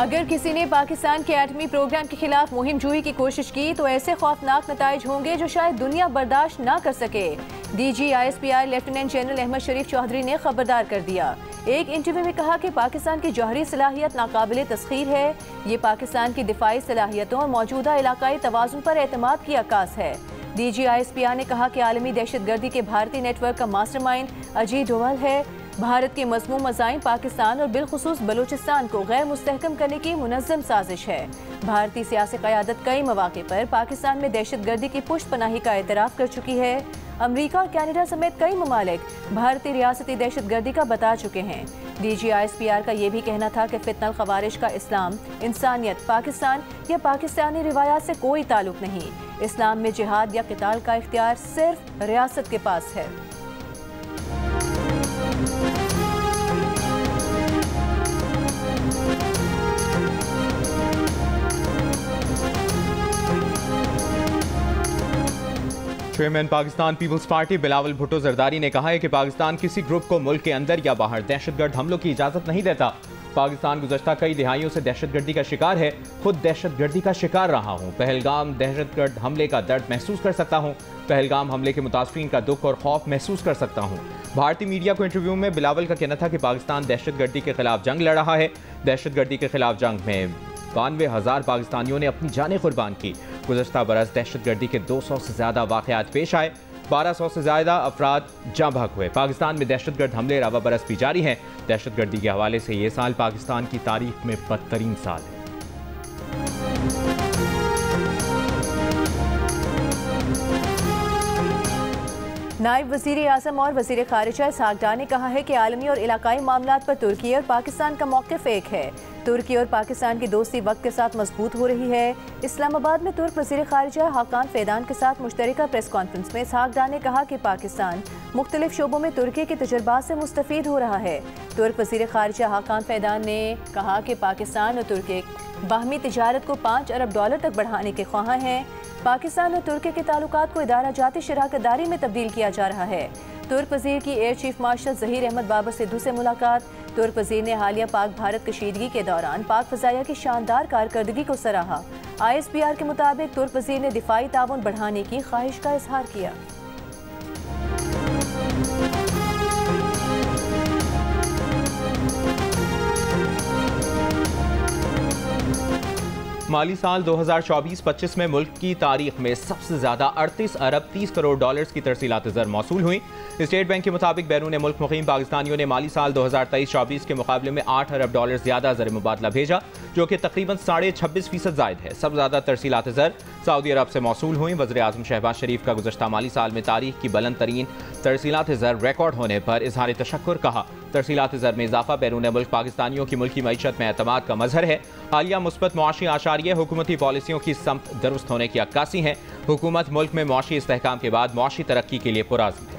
अगर किसी ने पाकिस्तान के एटमी प्रोग्राम के खिलाफ मुहिम जुई की कोशिश की तो ऐसे खौफनाक नताइज होंगे जो शायद दुनिया बर्दाश्त ना कर सके। DG ISPR lieutenant general Ahmed Sharif Chaudhry ने खबरदार कर दिया। एक इंटरव्यू में कहा कि पाकिस्तान की जौहरी सलाहियत नाकाबिले तस्खीर है। ये पाकिस्तान की दिफाई सलाहियतों और मौजूदा इलाकाई तवाज़ुन पर एतमाद की अक्कास है। DG ISPR ने कहा कि आलमी दहशतगर्दी के भारतीय नेटवर्क का मास्टरमाइंड अजीत डोवाल है। भारत के मज़मूम मज़ाइम पाकिस्तान और बिलखुसूस बलूचिस्तान को गैर मुस्तहकम करने की मुनज़्ज़म साजिश है। भारतीय सियासी क़यादत कई मौक़े पर पाकिस्तान में दहशतगर्दी की पुष्ट पनाही का एतराफ़ कर चुकी है। अमरीका और कनाडा समेत कई ममालिक भारतीय रियासती दहशतगर्दी का बता चुके हैं। DG ISPR का ये भी कहना था कि फितनल ख़वारिज का इस्लाम, इंसानियत, पाकिस्तान या पाकिस्तानी रिवायात से कोई ताल्लुक़ नहीं। इस्लाम में जिहाद या क़िताल का इख्तियार सिर्फ रियासत के पास है। चेयरमैन पाकिस्तान पीपल्स पार्टी बिलावल भुट्टो जरदारी ने कहा है कि पाकिस्तान किसी ग्रुप को मुल्क के अंदर या बाहर दहशतगर्द हमलों की इजाजत नहीं देता। पाकिस्तान गुज़श्ता कई दिहाइयों से दहशतगर्दी का शिकार है। खुद दहशतगर्दी का शिकार रहा हूँ। पहलगाम दहशतगर्द हमले का दर्द महसूस कर सकता हूँ। पहलगाम हमले के मुतासरीन का दुख और खौफ महसूस कर सकता हूँ। भारतीय मीडिया को इंटरव्यू में बिलावल का कहना था कि पाकिस्तान दहशतगर्दी के खिलाफ जंग लड़ रहा है। दहशतगर्दी के खिलाफ जंग में 92,000 पाकिस्तानियों ने अपनी जानें कुर्बान की। गुज़श्ता बरस दहशतगर्दी के 200 से ज़्यादा वाक़यात पेश आए। 1200 से ज़्यादा अफराद जाँ बहक हुए। पाकिस्तान में दहशतगर्द हमले रवा बरस भी जारी हैं। दहशतगर्दी के हवाले से ये साल पाकिस्तान की तारीख में बदतरीन साल है। नायब वज़ीर आज़म और वज़ीर ख़ारिजा इसहाक़ डार ने कहा है कि आलमी और इलाकाई मामलात पर तुर्की और पाकिस्तान का मौक़िफ़ एक है। तुर्की और पाकिस्तान की दोस्ती वक्त के साथ मजबूत हो रही है। इस्लामाबाद में तुर्क वज़ीर ख़ारिजा हाकान फ़ैदान के साथ मुश्तरका प्रेस कॉन्फ्रेंस में इसहाक़ डार ने कहा कि पाकिस्तान मुख्तलिफ शोबों में तुर्की के तजुर्बात से मुस्तफ़ीद हो रहा है। तुर्क वज़ीर ख़ारिजा हाकान फ़ैदान ने कहा कि पाकिस्तान और तुर्की बाहमी तिजारत को $5 अरब तक बढ़ाने के ख्वाहां हैं। पाकिस्तान और तुर्की के ताल्लुकात को इदारा जाती शराकतदारी में तब्दील किया जा रहा है। तुर्क वज़ीर की air chief marshal Zaheer Ahmed Babar Sidhu से मुलाकात। तुर्क वज़ीर ने हालिया पाक भारत कशीदगी के दौरान पाक फ़ज़ाइया की शानदार कारकर्दगी को सराहा। ISPR के मुताबिक तुर्क वज़ीर ने दिफाई ताउन बढ़ाने की ख्वाहिश का इजहार किया। माली साल 2024-25 में मुल्क की तारीख में सबसे ज़्यादा 38 अरब 30 करोड़ डॉलर्स की तरसीलात ज़र मौसूल हुई। स्टेट बैंक के मुताबिक बैरून मुल्क मुक़ीम पाकिस्तानियों ने माली साल 2023-24 के मुकाबले में $8 अरब ज़्यादा ज़र मुबादला भेजा, जो कि तकरीबन 26.5% ज़ायद है। सबसे ज़्यादा तरसीलात ज़र सऊदी अरब से मौसूल हुई। वज़ीर आज़म शहबाज शरीफ का गुज़श्ता माली साल में तारीख की बुलंद तरीन तरसीलात ज़र रिकॉर्ड होने पर इज़हार तशक्कुर कहा। तरसीलात ज़र में इजाफा बैरून मुल्क पाकिस्तानियों की मुल्की मईशत में एतमाद का मजहर है। हालिया मुस्बत मुआशी आशारिये हुकूमती पॉलिसियों की समत दुरुस्त होने की अक्कासी है। हुकूमत मुल्क में मुआशी इस्तेहकाम के बाद मुआशी तरक्की के लिए पुरअज़्म है।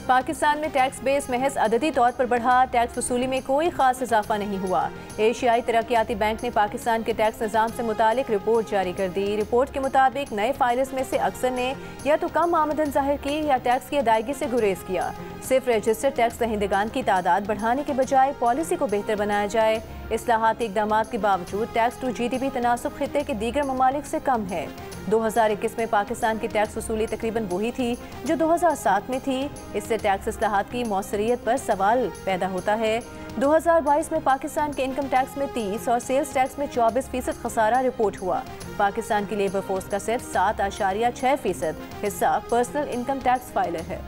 पाकिस्तान में टैक्स बेस महज अददी तौर पर बढ़ा। टैक्स वसूली में कोई खास इजाफा नहीं हुआ। एशियाई तरक्याती बैंक ने पाकिस्तान के टैक्स निज़ाम से मुतालिक रिपोर्ट जारी कर दी। रिपोर्ट के मुताबिक नए फाइलर्स में से अक्सर ने या तो कम आमदन जाहिर की या टैक्स की अदायगी से गुरेज किया। सिर्फ रजिस्टर्ड टैक्स दहिंदगान की तादाद बढ़ाने के बजाय पॉलिसी को बेहतर बनाया जाए। इस्लाहाती इक़दामात के बावजूद टैक्स टू GDP तनासुब खित्ते के दीगर ममालिक से कम है। 2021 में पाकिस्तान की टैक्स वसूली तकरीबन वही थी जो 2007 में थी। इससे टैक्स इस्लाहात की मौसरियत पर सवाल पैदा होता है। 2022 में पाकिस्तान के इनकम टैक्स में 30 और सेल्स टैक्स में 24% खसारा रिपोर्ट हुआ। पाकिस्तान की लेबर फोर्स का सिर्फ 7.6% हिस्सा पर्सनल इनकम टैक्स फाइलर है।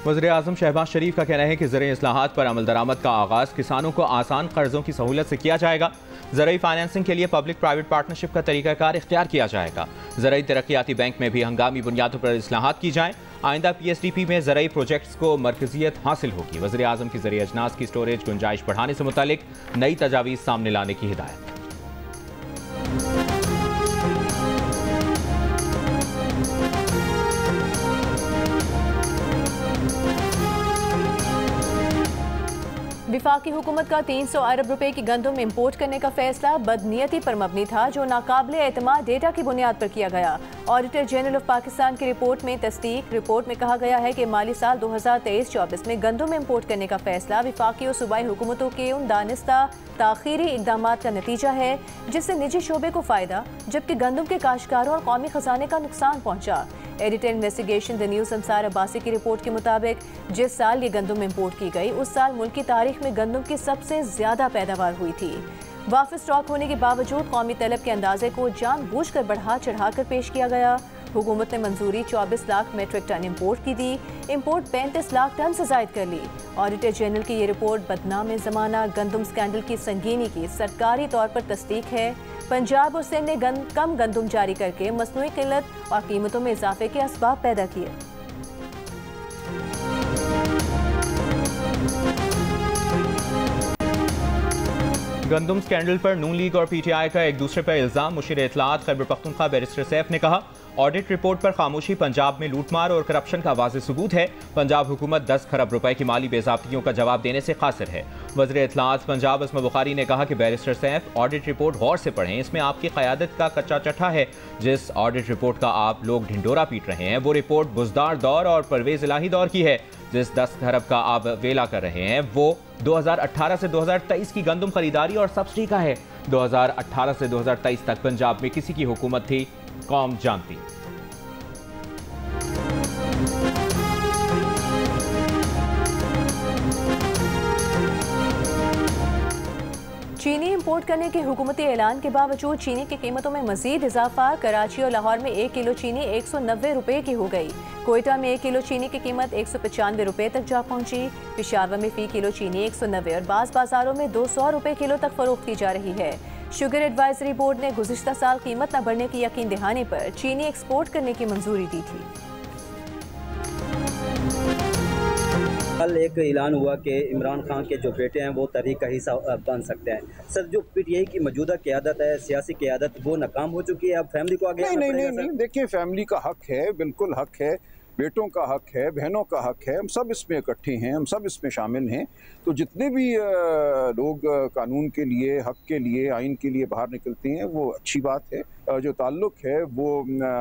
वज़ीर आज़म शहबाज शरीफ का कहना है कि ज़राई इस्लाहात पर अमल दरामद का आगाज़ किसानों को आसान कर्ज़ों की सहूलत से किया जाएगा। ज़राई फाइनेंसिंग के लिए पब्लिक प्राइवेट पार्टनरशिप का तरीक़ाकार इख्तियार किया जाएगा। ज़राई तरक्याती बैंक में भी हंगामी बुनियादों पर इस्लाहात की जाएँ। आइंदा PSDP में ज़राई प्रोजेक्ट्स को मरकज़ियत हासिल होगी। वज़ीर आज़म की ज़राई अजनास की स्टोरेज गुंजाइश बढ़ाने से मुतालिक नई तजावीज़ सामने लाने की हिदायत। विफाकी हुकूमत का 300 अरब रुपए की गंदम इम्पोर्ट करने का फैसला बदनीयती पर मबनी था, जो नाकाबिले एतमाद डेटा की बुनियाद पर किया गया। ऑडिटर जनरल ऑफ पाकिस्तान की रिपोर्ट में तस्दीक। रिपोर्ट में कहा गया है कि माली साल 2023-24 में गंदम इम्पोर्ट करने का फैसला विफाकी और सूबाई हुकूमतों के उन दानिस्ता ताखीरी इकदाम का नतीजा है जिससे निजी शोबे को फायदा जबकि गंदम के काश्तकारों और कौमी खजाने का नुकसान पहुंचा। Editor investigation the news Ansar Abbasi की रिपोर्ट के मुताबिक जिस साल ये गंदम इम्पोर्ट की गई उस साल मुल्क की तारीख में गंदम की सबसे ज्यादा पैदावार हुई थी। वाफिस स्टॉक होने के बावजूद कौमी तलब के अंदाजे को जानबूझकर बढ़ा चढ़ाकर पेश किया गया। हुकूमत ने मंजूरी 24 लाख मेट्रिक टन इम्पोर्ट की दी, इम्पोर्ट 35 लाख टन से जायद कर ली। ऑडिटर जनरल की ये रिपोर्ट बदनाम ज़माना गंदम स्कैंडल की संगीनी की सरकारी तौर पर तस्दीक है। पंजाब और सिंध ने कम गंदम जारी करके मसनूई किल्लत और कीमतों में इजाफे के असबाब पैदा किए। गंदम स्कैंडल पर नून लीग और पीटीआई का एक दूसरे पर इल्जाम। मुशीर इत्तलात खैबर पख्तूनख्वा बैरिस्टर सैफ ने कहा, ऑडिट रिपोर्ट पर खामोशी पंजाब में लूटमार और करप्शन का वाज़ेह सबूत है। पंजाब हुकूमत 10 खरब रुपए की माली बेज़ाब्तियों का जवाब देने से कासिर है। वज़ीर इत्तलात पंजाब अस्मा बुखारी ने कहा कि बैरिस्टर सैफ ऑडिट रिपोर्ट गौर से पढ़ें, इसमें आपकी क़यादत का कच्चा चट्ठा है। जिस ऑडिट रिपोर्ट का आप लोग ढिंडोरा पीट रहे हैं वो रिपोर्ट बुज़दार दौर और परवेज़ इलाही दौर की है। जिस 10 खरब का आप वेला कर रहे हैं वो 2018 से 2023 की गंदम खरीदारी और सब्सिडी का है। 2018 से 2023 तक पंजाब में किसी की हुकूमत थी, कौम जानती। चीनी इंपोर्ट करने के हुकूमती ऐलान के बावजूद चीनी की कीमतों में मजीद इजाफा। कराची और लाहौर में 1 किलो चीनी 190 रुपए की हो गई। कोयटा में 1 किलो चीनी की कीमत 195 रुपए तक जा पहुंची। पेशावर में फी किलो चीनी 190 और बाज़ बाजारों में 200 रुपए किलो तक फरोख्त की जा रही है। शुगर एडवाइजरी बोर्ड ने गुज़िश्ता साल कीमत न बढ़ने की यकीन दहाने पर चीनी एक्सपोर्ट करने की मंजूरी दी थी। कल एक ऐलान हुआ कि इमरान खान के जो बेटे हैं वो तहरीक का हिस्सा बन सकते हैं। सर, जो पीटीआई की मौजूदा क़यादत है, सियासी क़यादत, वो नाकाम हो चुकी है। अब फैमिली को आगे नहीं, देखिए, फैमिली का हक है, बिल्कुल हक है, बेटों का हक है, बहनों का हक है, हम सब इसमें इकट्ठे हैं, हम सब इसमें शामिल हैं। तो जितने भी लोग कानून के लिए, हक के लिए, आइन के लिए बाहर निकलते हैं वो अच्छी बात है। जो ताल्लुक है वो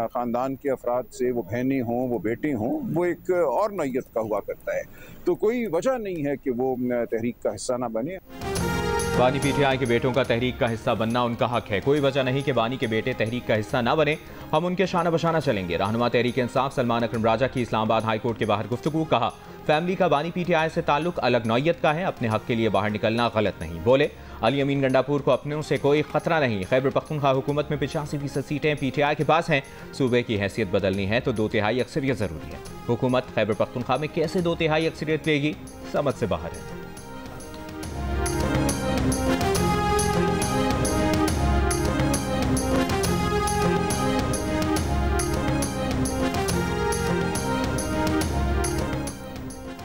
ख़ानदान के अफराद से, वो बहनें हों, वो बेटे हों, वो एक और नौयत का हुआ करता है। तो कोई वजह नहीं है कि वो तहरीक का हिस्सा ना बने। बानी पीटीआई के बेटों का तहरीक का हिस्सा बनना उनका हक है। कोई वजह नहीं कि बानी के बेटे तहरीक का हिस्सा ना बने। हम उनके शाना बशाना चलेंगे। रहनुमा तहरीक इंसाफ सलमान अकरम राजा की इस्लामाबाद हाई कोर्ट के बाहर गुफ्तगू। कहा, फैमिली का बानी पीटीआई से ताल्लुक अलग नौयत का है, अपने हक के लिए बाहर निकलना गलत नहीं। बोले, अली अमीन गंडापुर को अपनों से कोई खतरा नहीं। खैबर पख्तूनख्वा हुकूमत में 85% सीटें पीटीआई के पास हैं। सूबे की हैसियत बदलनी है तो 2 तिहाई अक्सरियत जरूरी है। हुकूमत खैबर पख्तूनख्वा में कैसे 2 तिहाई अक्सरियत लेगी, समझ से बाहर है।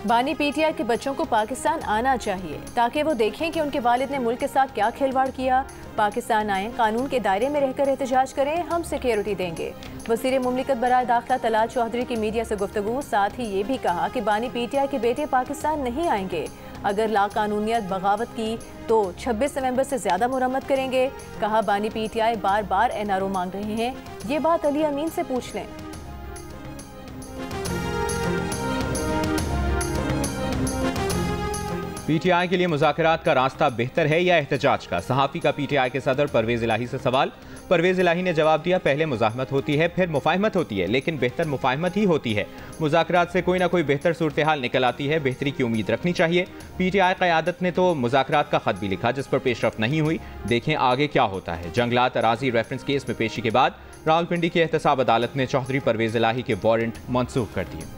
बानी पीटीआई के बच्चों को पाकिस्तान आना चाहिए ताकि वो देखें कि उनके वालिद ने मुल्क के साथ क्या खिलवाड़ किया। पाकिस्तान आए, कानून के दायरे में रहकर एहतजाज करें, हम सिक्योरिटी देंगे। वज़ीर मुमलिकत बराए दाखिला तलाल चौधरी की मीडिया से गुफ्तगू। साथ ही ये भी कहा कि बानी पीटीआई के बेटे पाकिस्तान नहीं आएंगे। अगर लाकानूनियत बगावत की तो 26 नवंबर से ज़्यादा मुरम्मत करेंगे। कहा, बानी पीटीआई बार बार एनआरओ मांग रहे हैं, ये बात अली अमीन से पूछ लें। पीटीआई के लिए मुज़ाकरात का रास्ता बेहतर है या एहतजाज का? सहाफ़ी का पीटीआई के सदर परवेज़ इलाही से सवाल। परवेज़ इलाही ने जवाब दिया, पहले मुज़ाहमत होती है, फिर मुफ़ाहमत होती है, लेकिन बेहतर मुफ़ाहमत ही होती है। मुज़ाकरात से कोई ना कोई बेहतर सूरत हाल निकल आती है, बेहतरी की उम्मीद रखनी चाहिए। पीटीआई क़यादत ने तो मुज़ाकरात का ख़त भी लिखा जिस पर पेशरफ्त नहीं हुई। देखें आगे क्या होता है। जंगलात अराज़ी रेफरेंस केस में पेशी के बाद रावलपिंडी की एहतसाब अदालत ने चौधरी परवेज़ इलाही के वारंट मनसूख कर दिए।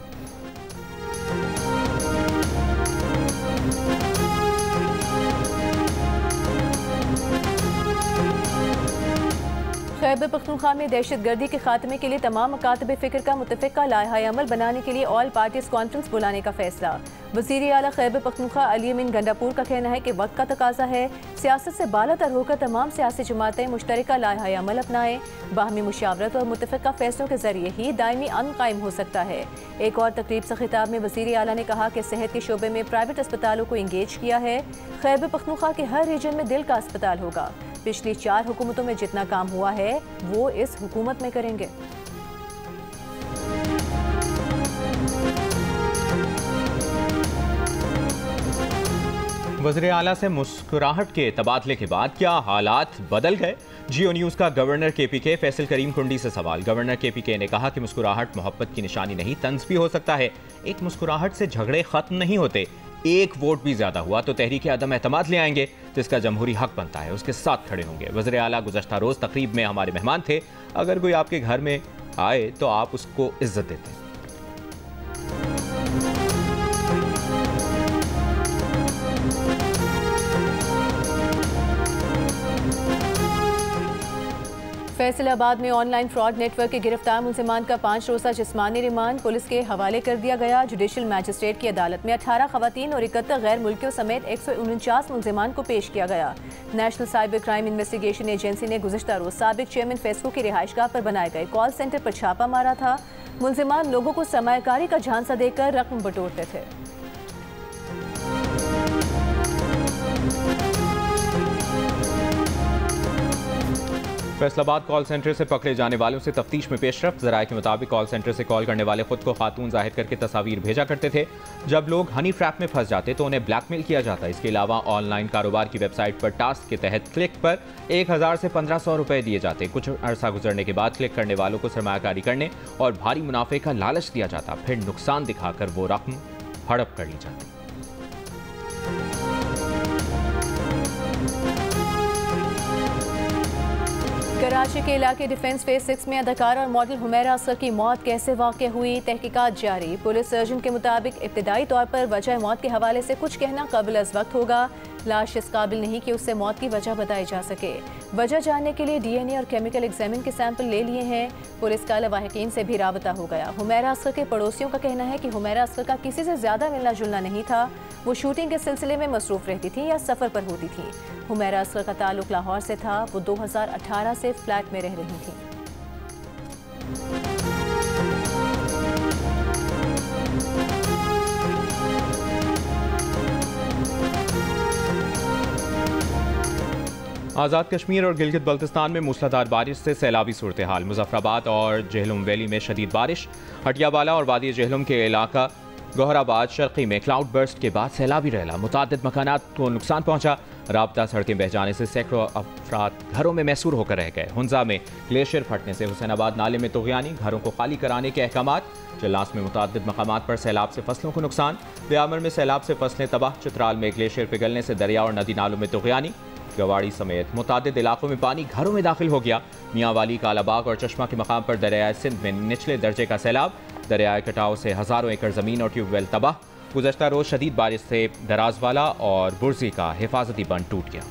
खैबर पख्तूनख्वा में दहशत गर्दी के खात्मे के लिए तमाम मकातब फ़िक्र का मुतफ़िक़ा लाइहा अमल बनाने के लिए ऑल पार्टीज कॉन्फ्रेंस बुलाने का फैसला। वज़ीर आला खैबर पख्तूनख्वा अली अमीन गंडापुर का कहना है कि वक्त का तकाजा है, सियासत से बालातर होकर तमाम सियासी जमातें मुश्तरका लाइहा अमल अपनाएं। बाहमी मुशावरत और मुतफ़िक़ा फैसलों के जरिए ही दायमी अमन कायम हो सकता है। एक और तकरीब से खिताब में वज़ीर आला ने कहा कि सेहत के शोबे में प्राइवेट अस्पतालों को इंगेज किया है। खैबर पख्तूनख्वा के हर रीजन में दिल का अस्पताल होगा। पिछली 4 हुकूमतों में जितना काम हुआ है वो इस हुकूमत में करेंगे। वज़ीर आला से मुस्कुराहट के तबादले के बाद क्या हालात बदल गए? जियो न्यूज़ का गवर्नर KPK फैसल करीम कुंडी से सवाल। गवर्नर KPK ने कहा कि मुस्कुराहट मोहब्बत की निशानी नहीं, तंज भी हो सकता है। एक मुस्कुराहट से झगड़े खत्म नहीं होते। एक वोट भी ज्यादा हुआ तो तहरीक अदम एतमाद ले आएंगे, तो इसका जमहूरी हक बनता है, उसके साथ खड़े होंगे। वज़ीर आला गुज़श्ता रोज़ तकरीब में हमारे मेहमान थे। अगर कोई आपके घर में आए तो आप उसको इज्जत देते हैं। फैसलाबाद में ऑनलाइन फ्रॉड नेटवर्क के गिरफ्तार मुलजिमान का 5 रोज़ा जिस्मानी रिमांड पुलिस के हवाले कर दिया गया। जुडिशल मैजिस्ट्रेट की अदालत में 18 खवातीन और 71 गैर मुल्कियों समेत 149 मुलजिमान को पेश किया गया। National cyber crime investigation agency ने गुज़श्ता रोज़ साबिक चेयरमैन फेस्को की रिहाइशगाह पर बनाए गए कॉल सेंटर पर छापा मारा था। मुलजिमान लोगों को सरमायाकारी का झांसा देकर रकम बटोरते थे। फैसलाबाद कॉल सेंटर से पकड़े जाने वालों से तफ्तीश में पेशरफ्त। ज़राए के मुताबिक कॉल सेंटर से कॉल करने वाले खुद को खातून जाहिर करके तस्वीर भेजा करते थे। जब लोग हनी ट्रैप में फंस जाते तो उन्हें ब्लैकमेल किया जाता। इसके अलावा ऑनलाइन कारोबार की वेबसाइट पर टास्क के तहत क्लिक पर 1000 से 1500 रुपए दिए जाते। कुछ अरसा गुजरने के बाद क्लिक करने वालों को सरमायाकारी करने और भारी मुनाफे का लालच दिया जाता। फिर नुकसान दिखाकर वो रकम हड़प कर ली जाती। कराची के इलाके डिफेंस फेज 6 में अदाकार और मॉडल हुमैरा असगर की मौत कैसे वाक़या हुई, तहकीकात जारी। पुलिस सर्जन के मुताबिक इब्तिदाई तौर पर वजह मौत के हवाले से कुछ कहना काबिल अज़ वक्त होगा। लाश इस काबिल नहीं कि उससे मौत की वजह बताई जा सके। वजह जानने के लिए DNA और केमिकल एग्जामिन के सैंपल ले लिए हैं। पुलिस का लवाहिकीन से भी राबता हो गया। हुमैरा असगर के पड़ोसियों का कहना है कि हुमैरा असगर का किसी से ज़्यादा मिलना जुलना नहीं था। वो शूटिंग के सिलसिले में मसरूफ़ रहती थी या सफ़र पर होती थी। हुमैरा असगर का ताल्लुक लाहौर से था। वो 2018 से फ्लैट में रह रही थी। आज़ाद कश्मीर और गिलगित बल्तिस्तान में मूसलाधार बारिश से सैलाबी सूरत हाल। मुजफ्फराबाद और जेहलम वैली में शदीद बारिश। हटियावाला और वादी जेहलम के इलाका गौहराबाद शर्की में क्लाउड बर्स्ट के बाद सैलाबी रैला। मुतादिद मकानात को नुकसान पहुंचा। राबता सड़कें बह जाने से सैकड़ों अफराद घरों में मैसूर होकर रह गए। हुंजा में ग्लेशियर फटने से हुसैनाबाद नाले में तुग़यानी, घरों को खाली कराने के अहकामात। जलास में मुतादिद मकामात पर सैलाब से फसलों को नुकसान। ब्यामर में सैलाब से फसलें तबाह। चित्राल में ग्लेशियर पिघलने से दरिया और नदी नालों में तुग़यानी। गवाड़ी समेत मुतादिद इलाकों में पानी घरों में दाखिल हो गया। मियांवाली, कालाबाग और चश्मा के मकाम पर दरियाए सिंध में निचले दर्जे का सैलाब। दरियाए कटाव से हज़ारों एकड़ ज़मीन और ट्यूबवेल तबाह। गुज़श्ता रोज़ शदीद बारिश से दराजवाला और बुर्जी का हिफाजती बंद टूट गया।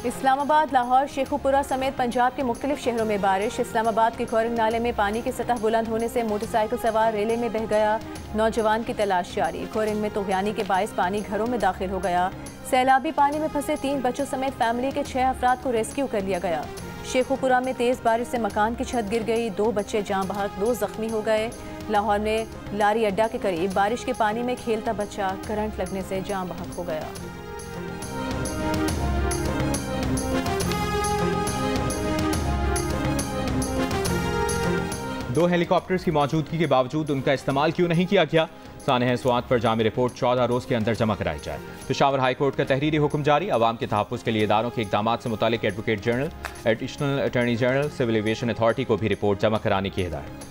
इस्लामाबाद, लाहौर, शेखुपुरा समेत पंजाब के मुख्तलिफ शहरों में बारिश। इस्लामाबाद के खोरंग नाले में पानी की सतह बुलंद होने से मोटरसाइकिल सवार रेले में बह गया। नौजवान की तलाश जारी। खोरंग में तुग़यानी के बायस पानी घरों में दाखिल हो गया। सैलाबी पानी में फंसे 3 बच्चों समेत फैमिली के 6 अफराद को रेस्क्यू कर लिया गया। शेखुपुरा में तेज़ बारिश से मकान की छत गिर गई। 2 बच्चे जाँ बहक, 2 जख्मी हो गए। लाहौर में लारी अड्डा के करीब बारिश के पानी में खेलता बच्चा करंट लगने से जाँ बहक हो गया। दो हेलीकॉप्टर्स की मौजूदगी के बावजूद उनका इस्तेमाल क्यों नहीं किया गया? सानह स्वात पर जामी रिपोर्ट 14 रोज़ के अंदर जमा कराई जाए। पेशावर हाई कोर्ट का तहरीरी हुक्म जारी। अवाम के तहफ़्फ़ुज़ के लिए इदारों के इक़दामात से मुतालिक advocate general, additional attorney general, civil aviation authority को भी रिपोर्ट जमा कराने की हिदायत।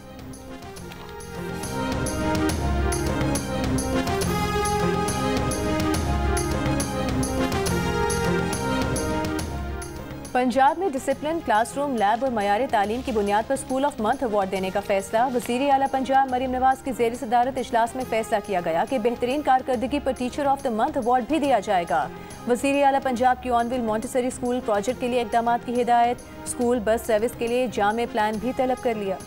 पंजाब में डिसिप्लिन, क्लासरूम, लैब और मयारी तालीम की बुनियाद पर स्कूल ऑफ मंथ अवार्ड देने का फैसला। वज़ीर आला पंजाब मरीम नवाज की ज़ेर सदारत इजलास में फैसला किया गया कि बेहतरीन कारकर्दगी पर teacher of the month award भी दिया जाएगा। वज़ीर आला पंजाब की ऑनविल मॉन्टेसरी स्कूल प्रोजेक्ट के लिए इक़दामात की हिदायत। स्कूल बस सर्विस के लिए जामे प्लान भी तलब कर लिया।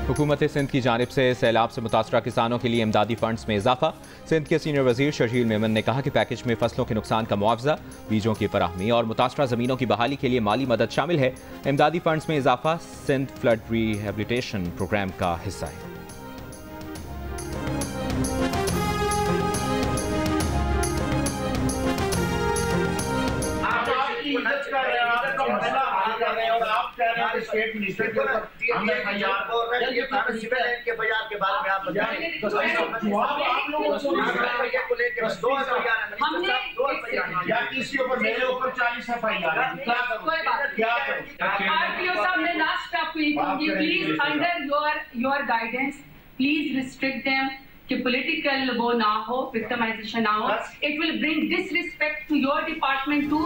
हुकूमत सिंध की जानिब से सैलाब से मुतासरा किसानों के लिए इमदादी फंड्स में इजाफा। सिंध के सीनियर वजीर शर्जील मेमन ने कहा कि पैकेज में फसलों के नुकसान का मुआवजा, बीजों की फराहमी और मुतासरा ज़मीनों की बहाली के लिए माली मदद शामिल है। इमदादी फंड्स में इजाफा सिंध फ्लड रिहेबिलिटेशन प्रोग्राम का हिस्सा है। स्टेट मिनिस्टर के ऊपर हमने के बाजार के बारे में आप बताएं तो आप लोगों को लेकर 2 या किसी ऊपर मेरे ऊपर 40 एफआईआर क्या आरटीओ साहब ने लास्ट आपको ये कहूंगी, please under your guidance please restrict them कि पॉलिटिकल वो ना हो, विक्टिमाइजेशन ना हो। It will bring disrespect to your department too.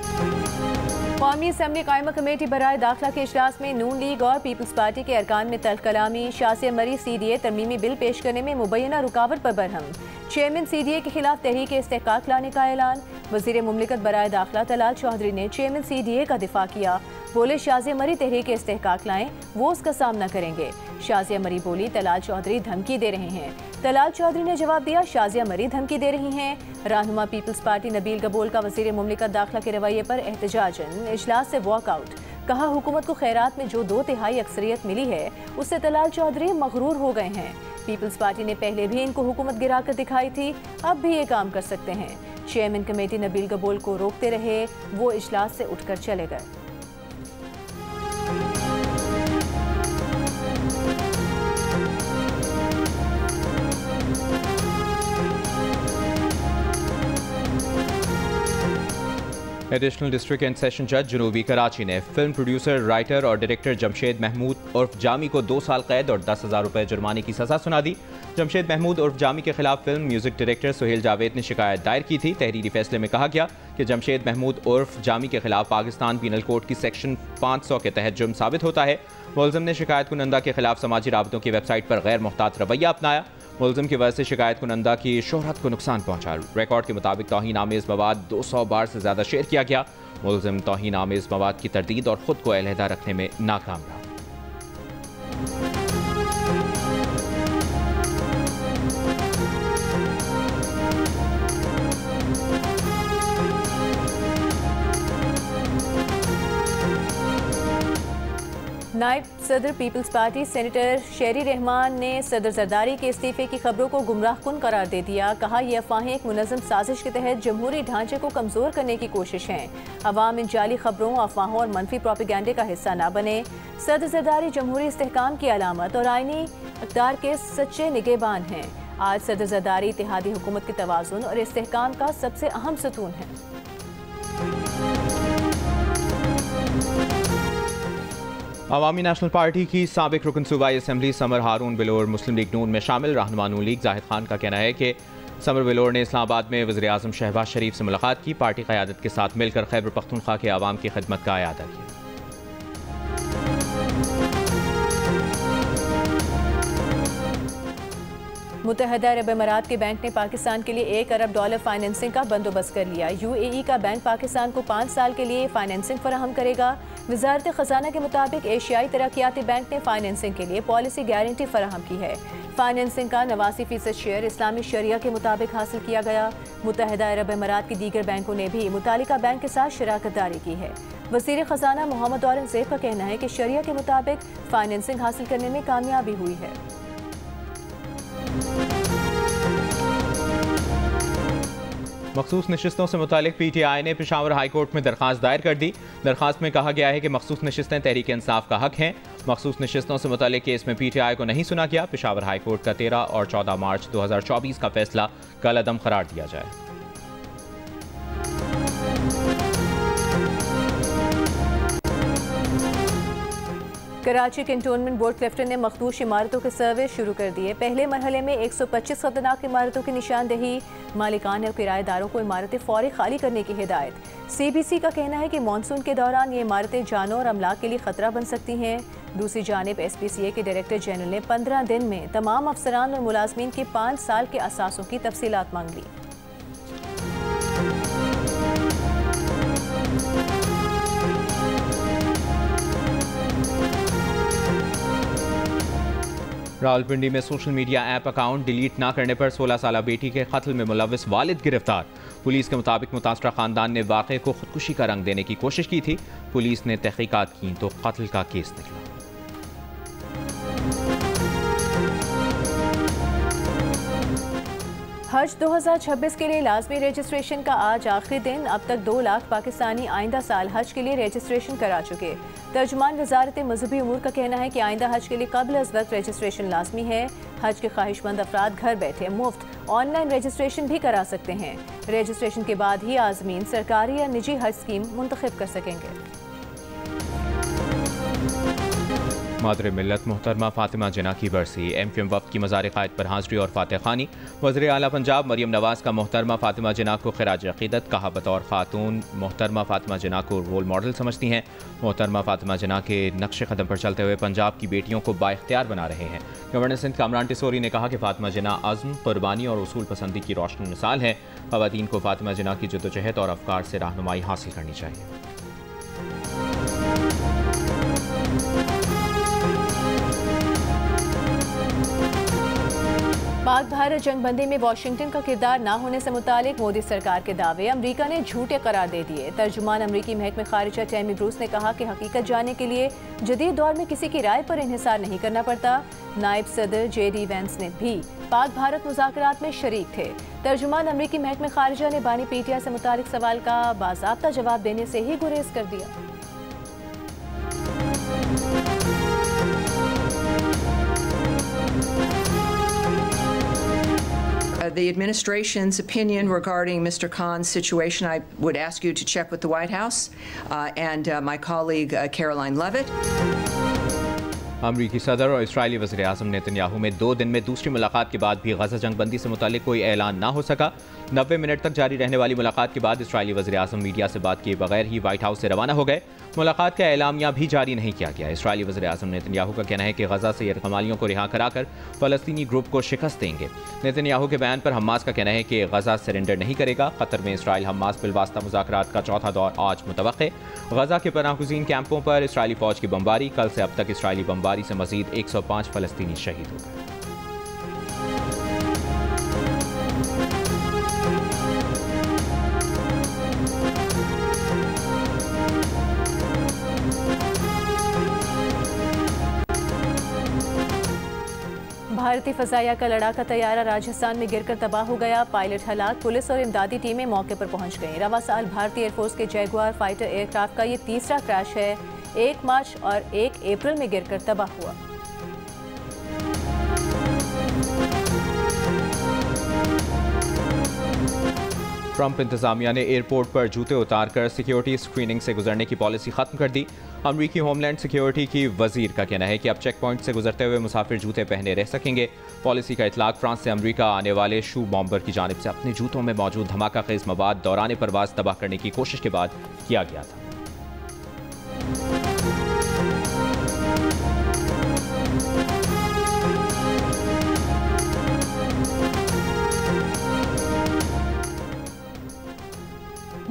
कौमी असम्बली कायमा कमेटी बराए दाखिला के इजलास में नून लीग और पीपल्स पार्टी के अरकान में तल्ख कलामी। शाज़िया मरी CDA तरमीमी बिल पेश करने में मुबैना रुकावट पर बरहम। चेयरमैन CDA के खिलाफ तहरीक इस्तेहकाक लाने का ऐलान। वज़ीर मुमलिकत बराए दाखिला तलाल चौधरी ने चेयरमैन CDA का दिफा किया। बोले शाज़िया मरी तहरीक इस्तेहकाक लाएं, वो उसका सामना करेंगे। शाज़िया मरी बोली तलाल चौधरी धमकी दे रहे हैं। तलाल चौधरी ने जवाब दिया शाज़िया मरी धमकी दे रही हैं। रहनुमा पीपल्स पार्टी नबील गबोल का वज़ीर मुमलिकत दाखिला के रवैये पर एहतजाजन इजलास से वॉकआउट। कहा हुकूमत को खैरात में जो 2/3 अक्सरियत मिली है उससे तलाल चौधरी मगरूर हो गए हैं। पीपल्स पार्टी ने पहले भी इनको हुकूमत गिरा कर दिखाई थी, अब भी ये काम कर सकते हैं। चेयरमैन कमेटी नबील गबोल को रोकते रहे, वो इजलास से उठकर चले गए। एडिशनल डिस्ट्रिक्ट एंड सेशन जज जनूबी कराची ने फिल्म प्रोड्यूसर, राइटर और डायरेक्टर जमशेद महमूद उर्फ जामी को 2 साल कैद और 10,000 रुपये जुर्माने की सजा सुना दी। जमशेद महमूद उर्फ जामी के खिलाफ film music director Suhail Javed ने शिकायत दायर की थी। तहरीरी फैसले में कहा गया कि जमशेद महमूद उर्फ जामी के खिलाफ पाकिस्तान पीनल कोड की सेक्शन 500 के तहत जुर्म साबित होता है। मुलजिम ने शिकायत कुनंदा के खिलाफ समाजी राबतों की वेबसाइट पर गैर मुख्तात रवैया अपनाया। मुलजिम की वजह से शिकायत कुनंदा की शोहरत को नुकसान पहुंचा। रिकॉर्ड के मुताबिक तौहीन आमेज मवाद 200 बार से ज़्यादा शेयर किया गया। मुलजिम तौहीन आमेज मवाद की तरदीद और खुद को अलहदा रखने में नाकाम रहा। नायब सदर पीपल्स पार्टी सेनेटर शेरी रहमान ने सदर जरदारी के इस्तीफे की खबरों को गुमराह कुन करार दे दिया। कहा यह अफवाहें एक मुनज़्ज़म साजिश के तहत जमहूरी ढांचे को कमज़ोर करने की कोशिश है। अवाम इन जाली खबरों, अफवाहों और मनफी प्रोपेगेंडे का हिस्सा न बने। सदर जरदारी जमहूरी इस्तेहकाम की अलामत और आईनी इक़्तिदार के सच्चे निगहबान हैं। आज सदर जरदारी इत्तेहादी हुकूमत के तवाज़ुन और इस्तेहकाम का सबसे अहम सतून है। अवामी नेशनल पार्टी की साबिक रुकन सूबाई असम्बली समर हारून बिलोर मुस्लिम लीग नून में शामिल। रहनुमा नून लीग जाहिद खान का कहना है कि समर बिलोर ने इस्लामाबाद में वज़ीर आज़म शहबाज शरीफ से मुलाकात की। पार्टी क़यादत के साथ मिलकर खैबर पख्तूनख्वा के आवाम की खिदमत का इरादा किया। मुत्तहदा अरब अमारात के बैंक ने पाकिस्तान के लिए $1 अरब फाइनेंसिंग का बंदोबस्त कर लिया। UAE का बैंक पाकिस्तान को 5 साल के लिए फाइनेंसिंग फराहम करेगा। वजारत खजाना के मुताबिक एशियाई तरक्याती बैंक ने फाइनेंसिंग के लिए पॉलिसी गारंटी फराहम की है। फाइनेंसिंग का 89% शेयर इस्लामी शरिया के मुताबिक हासिल किया गया। मुत्तहदा अरब अमारात की दीगर बैंकों ने भी मुतालिका बैंक के साथ शराकत दारी की है। वज़ीर खजाना मोहम्मद औरंगज़ेब का कहना है कि शरिया के मुताबिक फाइनेंसिंग हासिल करने में कामयाबी हुई है। मखसूस नशिस्तों से मुतालिक PTI ने पेशावर हाई कोर्ट में दरख्वास्त दायर कर दी। दरख्वास्त में कहा गया है कि मखसूस नशिस्तें तहरीक इंसाफ का हक हैं। मखसूस नशिस्तों से मुतालिक केस में PTI को नहीं सुना गया। पेशावर हाई कोर्ट का 13 और 14 मार्च 2024 का फैसला कल अदम करार दिया जाए। कराची कैंटोनमेंट बोर्ड क्लिफ्टन ने मखदूश इमारतों के सर्वे शुरू कर दिए। पहले मरहले में 125 खतरनाक इमारतों की निशानदेही। मालिकान और किराएदारों को इमारतें फौरी खाली करने की हिदायत। CBC का कहना है कि मानसून के दौरान ये इमारतें जानों और अमलाक के लिए खतरा बन सकती हैं। दूसरी जानिब SPCA के डायरेक्टर जनरल ने 15 दिन में तमाम अफसरान और मुलाजमीन के 5 साल के असासों की तफसीलात मांग ली। रावलपिंडी में social media app account delete ना करने पर 16 साला बेटी के कत्ल में मुलव्विस वालिद गिरफ्तार। पुलिस के मुताबिक मुतासरा खानदान ने वाक़े को खुदकुशी का रंग देने की कोशिश की थी। पुलिस ने तहकीकात की तो कत्ल का केस निकला। हज 2026 के लिए लाजमी रजिस्ट्रेशन का आज आखिरी दिन। अब तक 2 लाख पाकिस्तानी आइंदा साल हज के लिए रजिस्ट्रेशन करा चुके। तर्जुमान वजारत मजहबी उमूर का कहना है कि आइंदा हज के लिए कबल अज़ वक्त रजिस्ट्रेशन लाजमी है। हज के ख्वाहिशमंद अफराद घर बैठे मुफ्त ऑनलाइन रजिस्ट्रेशन भी करा सकते हैं। रजिस्ट्रेशन के बाद ही आज़मीन सरकारी या निजी हज स्कीम मुंतखब कर सकेंगे। मादर मिल्लत मोहतरमा फातिमा जिना की बरसी। MQM वफ़द की मज़ार क़ायद पर हाज़री और फातह खानी। वज़ीर आला पंजाब मरियम नवाज़ का मोहतरमा फातिमा जिना को खिराज अक़ीदत। कहा बतौर खातून मोहतरमा फातिमा जिना को रोल मॉडल समझती हैं। मोहतरमा फातिमा जिना के नक्शे कदम पर चलते हुए पंजाब की बेटियों को बाइख्तियार बना रहे हैं। गवर्नर सिंध कामरान टिसोरी ने कहा कि फातिमा जिना अज़्म, कुर्बानी और उसूल पसंदी की रोशन मिसाल है। ख़वातीन को फातिमा जिना की जद्दोजहद और अफ़कार से रहनुमाई हासिल करनी चाहिए। पाक भारत जंगबंदी में वाशिंगटन का किरदार न होने से मुतालिक मोदी सरकार के दावे अमरीका ने झूठे करार दे दिए। तर्जुमान अमरीकी महकमे खारिजा टैमी ब्रूस ने कहा कि हकीकत जानने के लिए जदीद दौर में किसी की राय पर इन्हिसार नहीं करना पड़ता। नायब सदर JD वैंस ने भी पाक भारत मुज़ाकरात में शरीक थे। तर्जुमान अमरीकी महकमे खारिजा ने बानी PTI से मुतालिक सवाल का बाज़ाब्ता जवाब देने से ही गुरेज कर दिया। The administration's opinion regarding Mr. Khan's situation, I would ask you to check with the White House and my colleague Caroline Levitt. अमरीकी सदर और इस्राएली वज़ीर आज़म नेतन्याहू में 2 दिन में दूसरी मुलाकात के बाद भी गज़ा जंगबंदी से मुतालिक कोई ऐलान ना हो सका। 90 मिनट तक जारी रहने वाली मुलाकात के बाद इस्राएली वज़ीर आज़म मीडिया से बात किए बगैर ही व्हाइट हाउस से रवाना हो गए। मुलाकात का एलामिया भी जारी नहीं किया गया। इस्राएली वज़ीर आज़म नेतन्याहू का कहना है कि गज़ा से यरगमालियों को रिहा कराकर फ़लस्तीनी ग्रुप को शिकस्त देंगे। नेतन्याहू के बयान पर हमास का कहना है कि गज़ा सरेंडर नहीं करेगा। कतर में इसराइल हमास बिलवास्ता मुज़ाकरात का चौथा दौर आज मुतवक्के। गज़ा के पनाहगुज़ीन कैंपों पर इसराइली फ़ौज की बमबारी। कल से अब तक इसराइली बमबारी से मज़ीद 105 फ़लस्तीनी शहीद हो गए। भारतीय फ़ज़ाइया का लड़ाका तैयारा राजस्थान में गिरकर तबाह हो गया। पायलट हलाक। पुलिस और इमदादी टीमें मौके पर पहुंच गईं। रवा साल भारतीय एयरफोर्स के जैगुआर फाइटर एयरक्राफ्ट का ये तीसरा क्रैश है। 1 मार्च और 1 अप्रैल में गिरकर तबाह हुआ। ट्रंप इंतजामिया ने एयरपोर्ट पर जूते उतारकर सिक्योरिटी स्क्रीनिंग से गुजरने की पॉलिसी खत्म कर दी। अमरीकी होमलैंड सिक्योरिटी की वजीर का कहना है कि अब चेक पॉइंट से गुजरते हुए मुसाफिर जूते पहने रह सकेंगे। पॉलिसी का इतलाक फ्रांस से अमरीका आने वाले शू बॉम्बर की जानिब से अपने जूतों में मौजूद धमाका खेज मवाद दौरान परवाज तबाह करने की कोशिश के बाद किया गया था।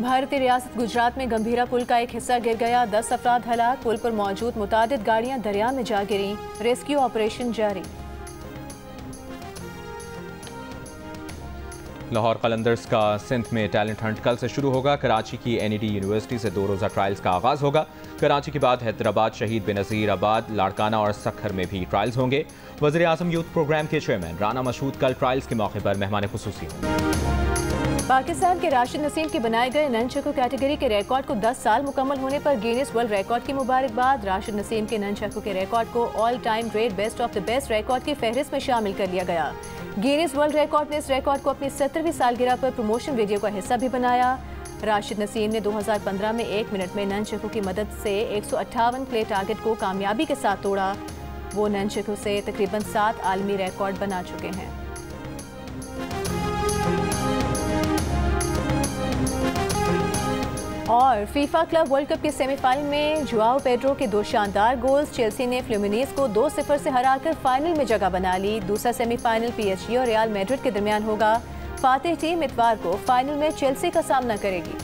भारतीय रियासत गुजरात में गंभीरा पुल का एक हिस्सा गिर गया। 10 अफराद हलाक। पुल पर मौजूद मुतादिद गाड़ियां दरिया में जा गिरी। रेस्क्यू ऑपरेशन जारी। लाहौर कलंदर्स का सिंध में टैलेंट हंट कल से शुरू होगा। कराची की NED यूनिवर्सिटी से 2 रोज़ा ट्रायल्स का आगाज होगा। कराची के बाद हैदराबाद, शहीद बेनज़ीर आबाद, लाड़काना और सखर में भी ट्रायल्स होंगे। वज़ीर आज़म यूथ प्रोग्राम के चेयरमैन राना मशहूद कल ट्रायल्स के मौके पर मेहमान खुसूसी होंगे। पाकिस्तान के राशिद नसीम के बनाए गए ननचको कैटेगरी के रिकॉर्ड को 10 साल मुकम्मल होने पर गिनीज वर्ल्ड रिकॉर्ड की मुबारकबाद। राशिद नसीम के ननचको के रिकॉर्ड को all time great best of the best record की फहरिस्त में शामिल कर लिया गया। गिनीज वर्ल्ड रिकॉर्ड ने इस रिकॉर्ड को अपनी 70वीं सालगिरह पर प्रमोशन वीडियो का हिस्सा भी बनाया। राशिद नसीम ने 2015 में 1 मिनट में ननचकू की मदद से 158 क्ले टारगेट को कामयाबी के साथ तोड़ा। वो ननचकू से तकरीबन 7 आलमी रिकॉर्ड बना चुके हैं। और फीफा क्लब वर्ल्ड कप के सेमीफाइनल में जुआओ पेड्रो के 2 शानदार गोल्स, चेल्सी ने फ्लूमिनीज को 2-0 से हराकर फाइनल में जगह बना ली। दूसरा सेमीफाइनल PSG और रियल मैड्रिड के दरमियान होगा। फातिह टीम इतवार को फाइनल में चेल्सी का सामना करेगी।